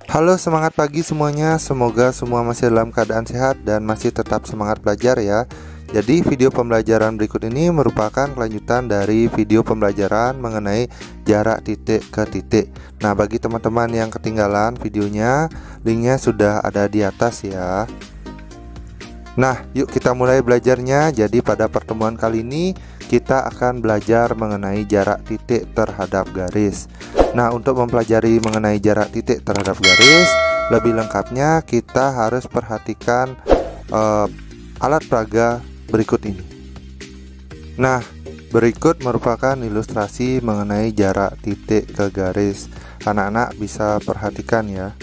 Halo, semangat pagi semuanya. Semoga semua masih dalam keadaan sehat dan masih tetap semangat belajar ya. Jadi video pembelajaran berikut ini merupakan kelanjutan dari video pembelajaran mengenai jarak titik ke titik. Nah, bagi teman-teman yang ketinggalan videonya, linknya sudah ada di atas ya. Nah, yuk kita mulai belajarnya. Jadi pada pertemuan kali ini kita akan belajar mengenai jarak titik terhadap garis. Nah, untuk mempelajari mengenai jarak titik terhadap garis lebih lengkapnya, kita harus perhatikan alat peraga berikut ini. Nah, berikut merupakan ilustrasi mengenai jarak titik ke garis. Anak-anak bisa perhatikan ya.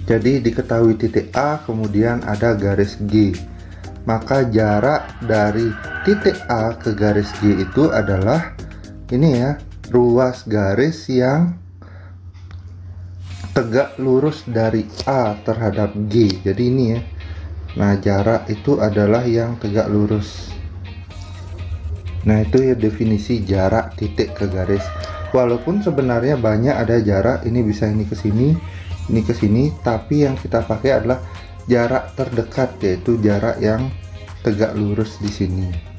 Jadi diketahui titik A, kemudian ada garis G. Maka jarak dari titik A ke garis G itu adalah ini ya, ruas garis yang tegak lurus dari A terhadap G. Jadi ini ya. Nah, jarak itu adalah yang tegak lurus. Nah, itu ya definisi jarak titik ke garis. Walaupun sebenarnya banyak ada jarak, ini bisa ini ke sini, ini ke sini, tapi yang kita pakai adalah jarak terdekat, yaitu jarak yang tegak lurus di sini.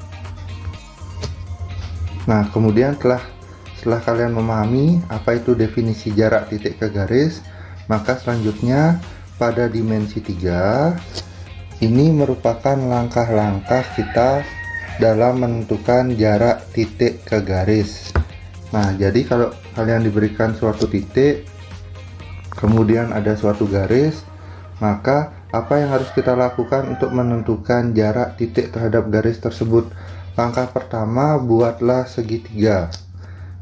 Nah, kemudian setelah kalian memahami apa itu definisi jarak titik ke garis, maka selanjutnya pada dimensi 3 ini merupakan langkah-langkah kita dalam menentukan jarak titik ke garis. Nah, jadi kalau kalian diberikan suatu titik, kemudian ada suatu garis, maka apa yang harus kita lakukan untuk menentukan jarak titik terhadap garis tersebut? Langkah pertama, buatlah segitiga.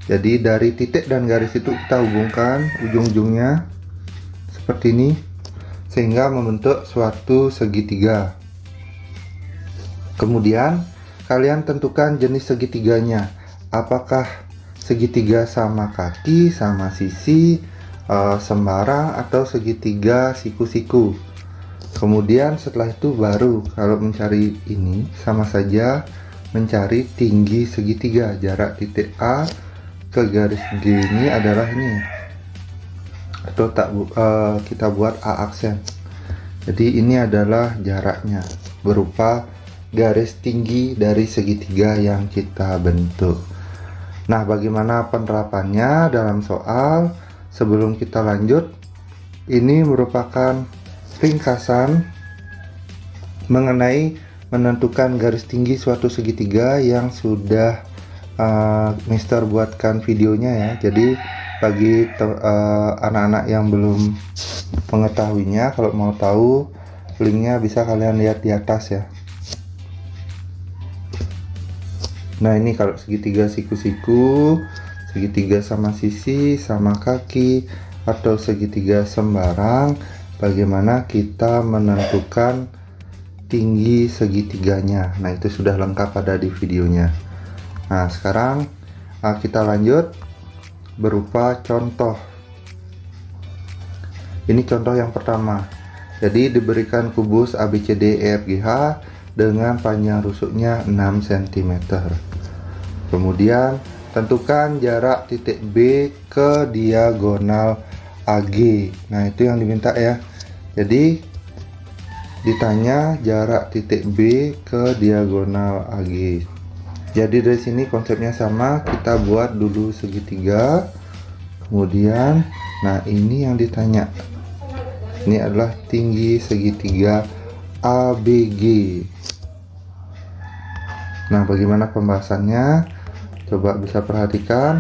Jadi dari titik dan garis itu kita hubungkan ujung-ujungnya seperti ini, sehingga membentuk suatu segitiga. Kemudian kalian tentukan jenis segitiganya. Apakah segitiga sama kaki, sama sisi, sembarang, atau segitiga siku-siku. Kemudian setelah itu baru kalau mencari ini sama saja mencari tinggi segitiga. Jarak titik A ke garis G ini adalah ini, atau kita buat A aksen. Jadi ini adalah jaraknya berupa garis tinggi dari segitiga yang kita bentuk. Nah, bagaimana penerapannya dalam soal? Sebelum kita lanjut, ini merupakan ringkasan mengenai menentukan garis tinggi suatu segitiga yang sudah Mister buatkan videonya ya. Jadi bagi anak-anak yang belum mengetahuinya, kalau mau tahu linknya bisa kalian lihat di atas ya. Nah, ini kalau segitiga siku-siku, segitiga sama sisi, sama kaki, atau segitiga sembarang, bagaimana kita menentukan tinggi segitiganya. Nah, itu sudah lengkap ada di videonya. Nah, sekarang kita lanjut berupa contoh. Ini contoh yang pertama. Jadi diberikan kubus ABCDEFGH dengan panjang rusuknya 6 cm. Kemudian tentukan jarak titik B ke diagonal AG. Nah, itu yang diminta ya. Jadi ditanya jarak titik B ke diagonal AG. Jadi dari sini konsepnya sama, kita buat dulu segitiga. Kemudian, nah ini yang ditanya. Ini adalah tinggi segitiga ABG. Nah, bagaimana pembahasannya? Coba bisa perhatikan.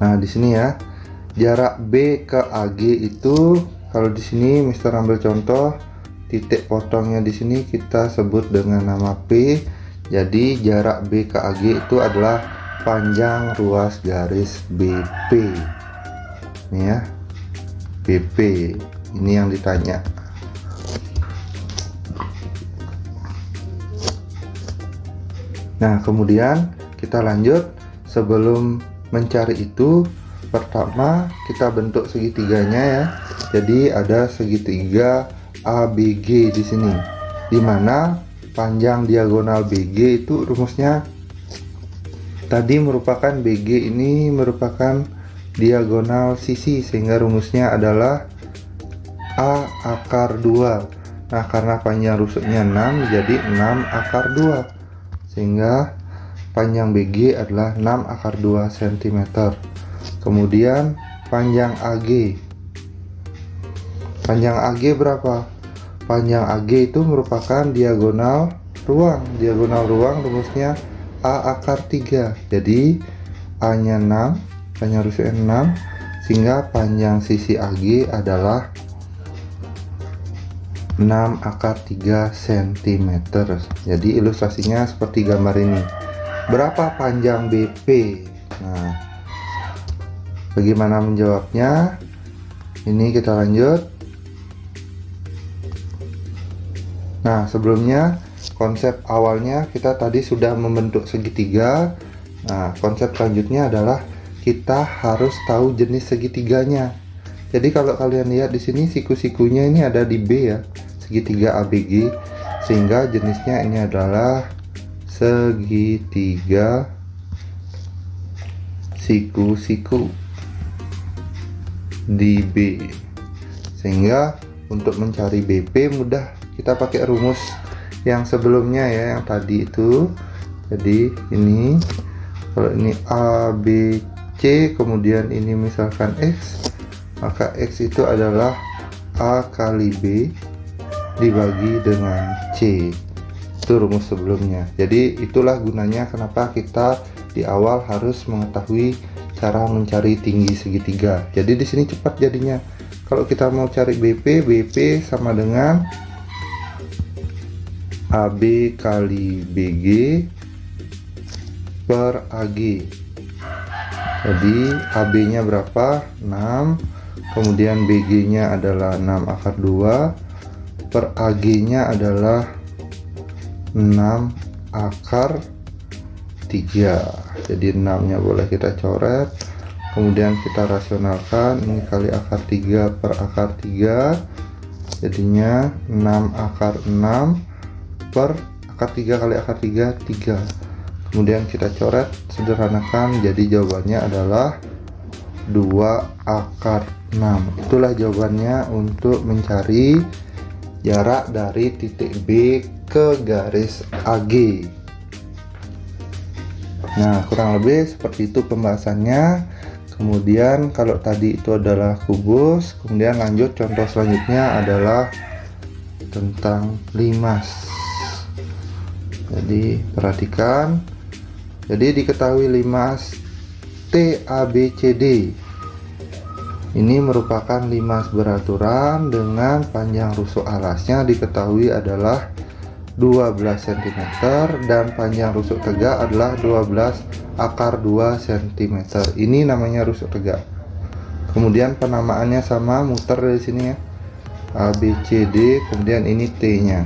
Nah, di sini ya, jarak B ke AG itu, kalau di sini Mister ambil contoh, titik potongnya di sini kita sebut dengan nama P. Jadi jarak B ke AG itu adalah panjang ruas garis BP. Ini ya, BP. Ini yang ditanya. Nah, kemudian kita lanjut. Sebelum mencari itu, pertama kita bentuk segitiganya ya. Jadi ada segitiga ABG di sini, dimana panjang diagonal BG itu rumusnya tadi merupakan BG ini merupakan diagonal sisi, sehingga rumusnya adalah A akar 2. Nah, karena panjang rusuknya 6, jadi 6 akar 2, sehingga panjang BG adalah 6 akar 2 cm. Kemudian panjang AG. Panjang AG berapa? Panjang AG itu merupakan diagonal ruang. Diagonal ruang rumusnya A akar 3. Jadi A nya 6, panjang rusuknya 6, sehingga panjang sisi AG adalah 6 akar 3 cm. Jadi ilustrasinya seperti gambar ini. Berapa panjang BP? Nah, bagaimana menjawabnya? Ini kita lanjut. Nah, sebelumnya konsep awalnya kita tadi sudah membentuk segitiga. Nah, konsep selanjutnya adalah kita harus tahu jenis segitiganya. Jadi kalau kalian lihat di sini siku-sikunya ini ada di B ya, segitiga ABG, sehingga jenisnya ini adalah segitiga siku-siku di B. Sehingga untuk mencari BP mudah, kita pakai rumus yang sebelumnya ya, yang tadi itu. Jadi ini kalau ini ABC, kemudian ini misalkan X, maka X itu adalah A kali B dibagi dengan C. Itu rumus sebelumnya. Jadi itulah gunanya kenapa kita di awal harus mengetahui cara mencari tinggi segitiga. Jadi di sini cepat jadinya. Kalau kita mau cari BP, BP sama dengan AB kali BG per AG. Jadi AB nya berapa? 6, kemudian BG nya adalah 6 akar 2, per AG nya adalah 6 akar 3. Jadi 6 nya boleh kita coret, kemudian kita rasionalkan, ini kali akar 3 per akar 3, jadinya 6 akar 6 per akar 3 kali akar 3, 3. Kemudian kita coret, sederhanakan, jadi jawabannya adalah 2 akar 6. Itulah jawabannya untuk mencari jarak dari titik B ke garis AG. Nah, kurang lebih seperti itu pembahasannya. Kemudian kalau tadi itu adalah kubus, kemudian lanjut contoh selanjutnya adalah tentang limas. Jadi perhatikan, jadi diketahui limas TABCD ini merupakan limas beraturan dengan panjang rusuk alasnya diketahui adalah 12 cm dan panjang rusuk tegak adalah 12 akar 2 cm. Ini namanya rusuk tegak. Kemudian penamaannya sama, muter dari sini ya, ABCD, kemudian ini T nya.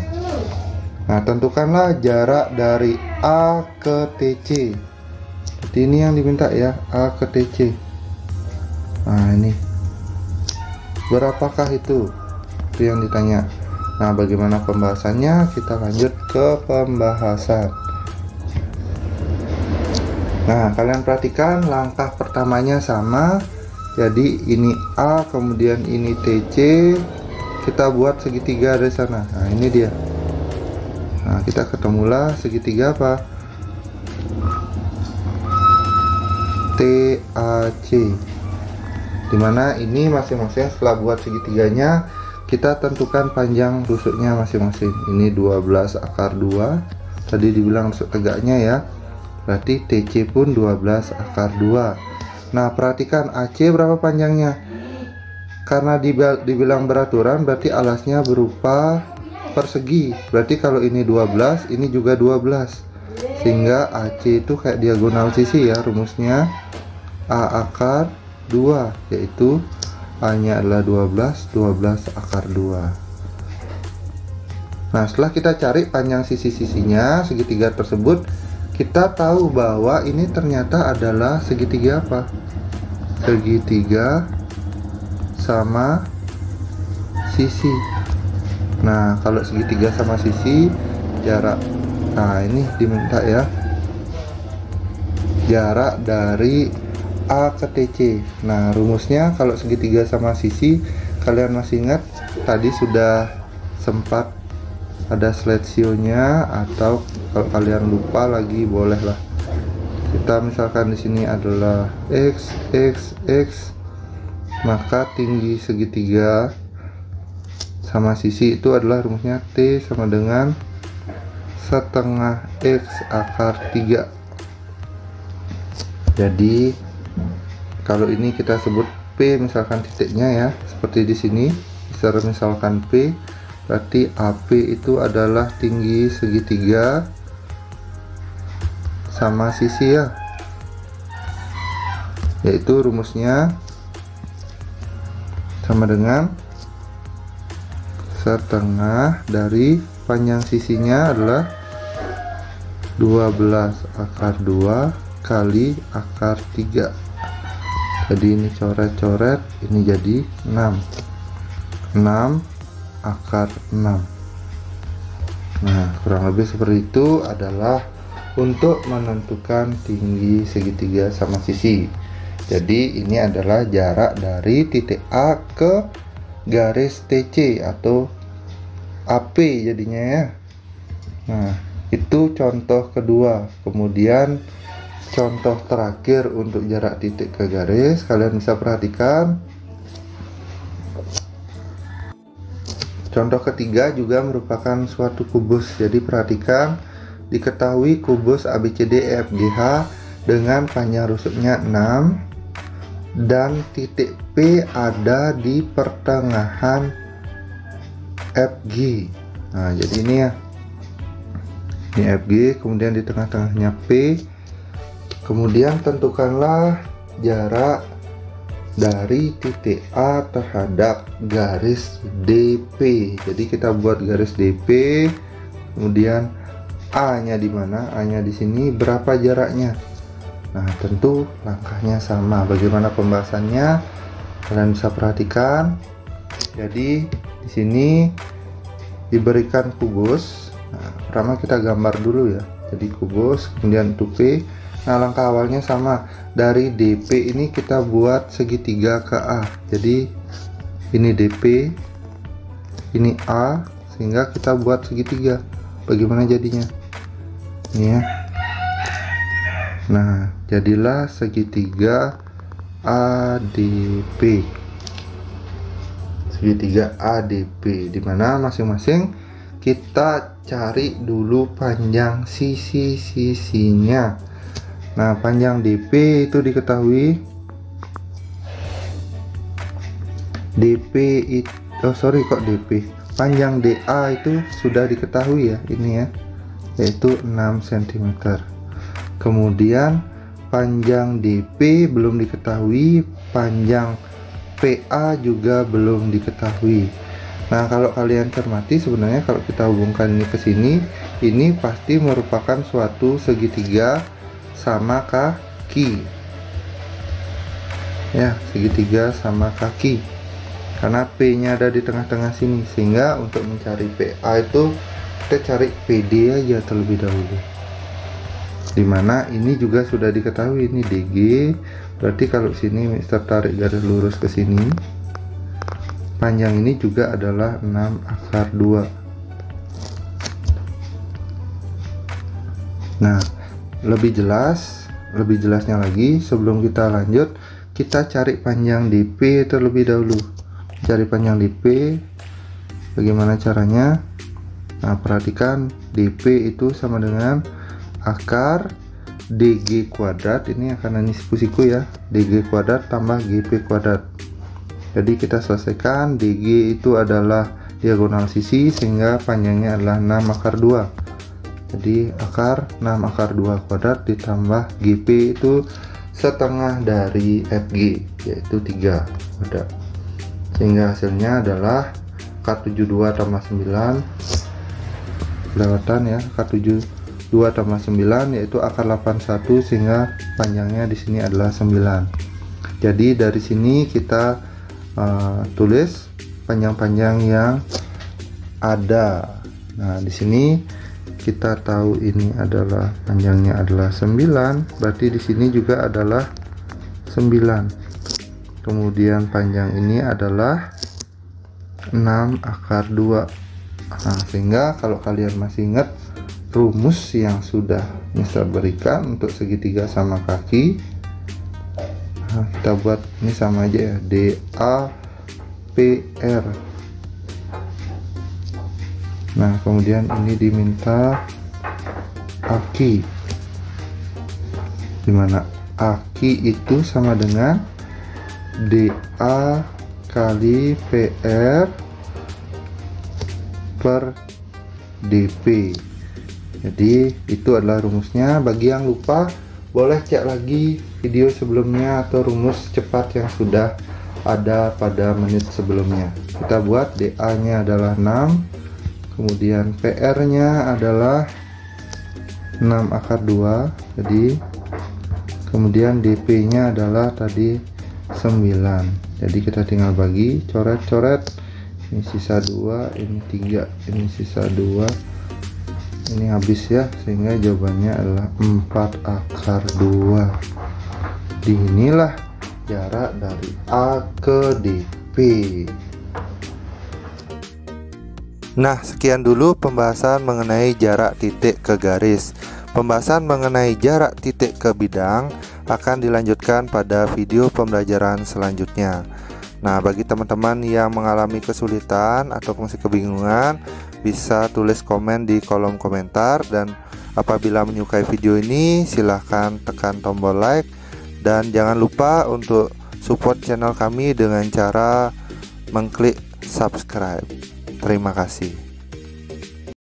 Nah, tentukanlah jarak dari A ke TC. Jadi ini yang diminta ya, A ke TC. Nah, ini berapakah itu? Itu yang ditanya. Nah, bagaimana pembahasannya? Kita lanjut ke pembahasan. Nah, kalian perhatikan langkah pertamanya sama. Jadi ini A, kemudian ini TC. Kita buat segitiga dari sana. Nah, ini dia. Nah, kita ketemulah segitiga apa? TAC. Dimana ini masing-masing setelah buat segitiganya, kita tentukan panjang rusuknya masing-masing. Ini 12 akar 2. Tadi dibilang rusuk tegaknya ya. Berarti TC pun 12 akar 2. Nah, perhatikan AC berapa panjangnya? Karena dibilang beraturan, berarti alasnya berupa persegi. Berarti kalau ini 12, ini juga 12. Sehingga AC itu kayak diagonal sisi ya, rumusnya A akar 2, yaitu A nya adalah 12, 12 akar 2. Nah, setelah kita cari panjang sisi-sisinya segitiga tersebut, kita tahu bahwa ini ternyata adalah segitiga apa? Segitiga sama sisi. Nah, kalau segitiga sama sisi, jarak, nah ini diminta ya, jarak dari A ke TC. Nah, rumusnya kalau segitiga sama sisi, kalian masih ingat tadi sudah sempat ada slideshow-nya, atau kalau kalian lupa lagi bolehlah. Kita misalkan di sini adalah x, maka tinggi segitiga sama sisi itu adalah rumusnya T sama dengan setengah X akar 3. Jadi kalau ini kita sebut P misalkan titiknya ya, seperti di sini misalkan P, berarti AP itu adalah tinggi segitiga sama sisi ya, yaitu rumusnya sama dengan setengah dari panjang sisinya adalah 12 akar 2 kali akar 3. Jadi ini coret-coret, ini jadi 6 akar 6. Nah, kurang lebih seperti itu adalah untuk menentukan tinggi segitiga sama sisi. Jadi ini adalah jarak dari titik A ke garis TC atau AP jadinya ya. Nah, itu contoh kedua. Kemudian contoh terakhir untuk jarak titik ke garis, kalian bisa perhatikan. Contoh ketiga juga merupakan suatu kubus. Jadi perhatikan, diketahui kubus ABCDEFGH dengan panjang rusuknya 6 dan titik P ada di pertengahan FG. Nah, jadi ini ya, ini FG, kemudian di tengah-tengahnya P. Kemudian tentukanlah jarak dari titik A terhadap garis DP. Jadi kita buat garis DP, kemudian A nya di mana? A nya di sini. Berapa jaraknya? Nah, tentu langkahnya sama. Bagaimana pembahasannya? Kalian bisa perhatikan. Jadi di sini diberikan kubus. Nah, pertama kita gambar dulu ya. Jadi kubus, kemudian untuk P. Nah, langkah awalnya sama. Dari DP ini kita buat segitiga ke A. Jadi ini DP, ini A, sehingga kita buat segitiga. Bagaimana jadinya? Ini ya. Nah, jadilah segitiga ADP. Segitiga ADP, dimana masing-masing kita cari dulu panjang sisi-sisinya. Nah, panjang DP itu diketahui, DP itu, DP, panjang DA itu sudah diketahui ya, ini ya, yaitu 6 cm. Kemudian panjang DP belum diketahui, panjang PA juga belum diketahui. Nah, kalau kalian cermati, sebenarnya kalau kita hubungkan ini ke sini, ini pasti merupakan suatu segitiga sama kaki ya, segitiga sama kaki, karena P nya ada di tengah-tengah sini, sehingga untuk mencari PA itu kita cari PD aja terlebih dahulu, dimana ini juga sudah diketahui, ini DG. Berarti kalau sini Mister tarik garis lurus ke sini, panjang ini juga adalah 6 akar 2. Nah, lebih jelasnya lagi, sebelum kita lanjut, kita cari panjang DP terlebih dahulu. Cari panjang DP, bagaimana caranya? Nah, perhatikan, DP itu sama dengan akar DG kuadrat, ini akan ini siku-siku ya, DG kuadrat tambah GP kuadrat. Jadi kita selesaikan, DG itu adalah diagonal sisi, sehingga panjangnya adalah 6 akar 2. Jadi akar 6 akar 2 kuadrat ditambah GP itu setengah dari FG, yaitu 3 kuadrat, sehingga hasilnya adalah akar 72 tambah 9 kelewatan ya, akar 72 tambah 9 yaitu akar 81, sehingga panjangnya di sini adalah 9. Jadi dari sini kita tulis panjang-panjang yang ada. Nah, di sini kita tahu ini adalah panjangnya adalah 9, berarti di sini juga adalah 9. Kemudian panjang ini adalah 6 akar 2. Nah, sehingga kalau kalian masih ingat rumus yang sudah Mister berikan untuk segitiga sama kaki, nah, kita buat ini sama aja ya, DAPR. Nah, kemudian ini diminta aki, dimana aki itu sama dengan DA kali PR per DP. Jadi itu adalah rumusnya. Bagi yang lupa, boleh cek lagi video sebelumnya atau rumus cepat yang sudah ada pada menit sebelumnya. Kita buat DA nya adalah 6, kemudian PR nya adalah 6 akar 2, jadi kemudian DP nya adalah tadi 9. Jadi kita tinggal bagi, coret-coret, ini sisa 2, ini 3, ini sisa 2, ini habis ya, sehingga jawabannya adalah 4 akar 2. Inilah jarak dari A ke DP. Nah, sekian dulu pembahasan mengenai jarak titik ke garis. Pembahasan mengenai jarak titik ke bidang akan dilanjutkan pada video pembelajaran selanjutnya. Nah, bagi teman-teman yang mengalami kesulitan atau masih kebingungan, bisa tulis komen di kolom komentar. Dan apabila menyukai video ini, silahkan tekan tombol like. Dan jangan lupa untuk support channel kami dengan cara mengklik subscribe. Terima kasih.